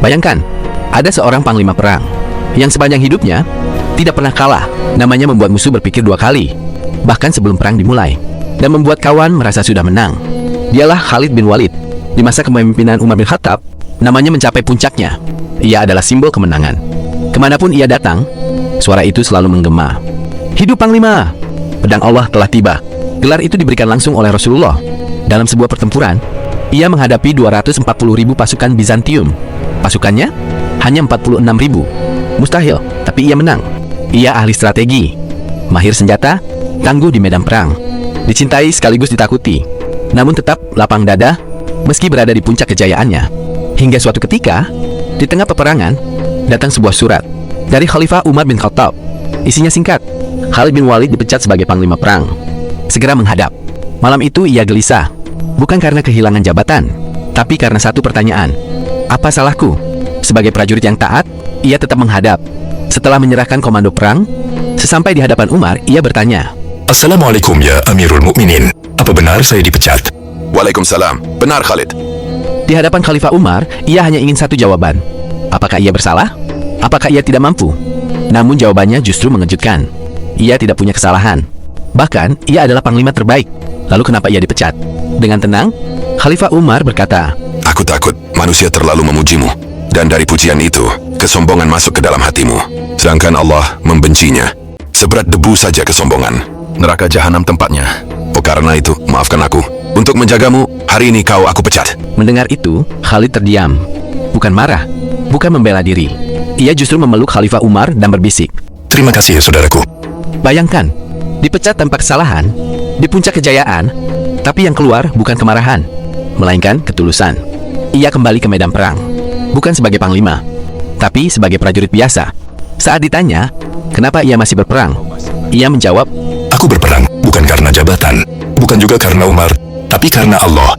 Bayangkan, ada seorang panglima perang yang sepanjang hidupnya tidak pernah kalah. Namanya membuat musuh berpikir 2 kali, bahkan sebelum perang dimulai, dan membuat kawan merasa sudah menang. Dialah Khalid bin Walid. Di masa kepemimpinan Umar bin Khattab, namanya mencapai puncaknya. Ia adalah simbol kemenangan. Kemanapun ia datang, suara itu selalu menggema. Hidup Panglima! Pedang Allah telah tiba. Gelar itu diberikan langsung oleh Rasulullah. Dalam sebuah pertempuran, ia menghadapi 240.000 pasukan Bizantium. Pasukannya hanya 46.000. Mustahil, tapi ia menang. Ia ahli strategi, mahir senjata, tangguh di medan perang, dicintai sekaligus ditakuti, namun tetap lapang dada meski berada di puncak kejayaannya. Hingga suatu ketika, di tengah peperangan, datang sebuah surat dari Khalifah Umar bin Khattab. Isinya singkat, Khalid bin Walid dipecat sebagai panglima perang. Segera menghadap. Malam itu ia gelisah, bukan karena kehilangan jabatan, tapi karena satu pertanyaan. Apa salahku? Sebagai prajurit yang taat, ia tetap menghadap. Setelah menyerahkan komando perang, sesampai di hadapan Umar, ia bertanya, Assalamualaikum ya Amirul Mukminin. Apa benar saya dipecat? Waalaikumsalam. Benar Khalid. Di hadapan Khalifah Umar, ia hanya ingin satu jawaban. Apakah ia bersalah? Apakah ia tidak mampu? Namun jawabannya justru mengejutkan. Ia tidak punya kesalahan. Bahkan, ia adalah panglima terbaik. Lalu kenapa ia dipecat? Dengan tenang, Khalifah Umar berkata, Aku takut manusia terlalu memujimu, dan dari pujian itu, kesombongan masuk ke dalam hatimu. Sedangkan Allah membencinya. Seberat debu saja kesombongan. Neraka jahanam tempatnya. Oh, karena itu, maafkan aku. Untuk menjagamu, hari ini aku pecat. Mendengar itu, Khalid terdiam. Bukan marah, bukan membela diri. Ia justru memeluk Khalifah Umar dan berbisik, Terima kasih ya saudaraku. bayangkan, dipecat tanpa kesalahan, di puncak kejayaan, tapi yang keluar bukan kemarahan, melainkan ketulusan. Ia kembali ke medan perang, bukan sebagai panglima, tapi sebagai prajurit biasa. Saat ditanya, kenapa ia masih berperang, ia menjawab, Aku berperang bukan karena jabatan, bukan juga karena Umar, tapi karena Allah.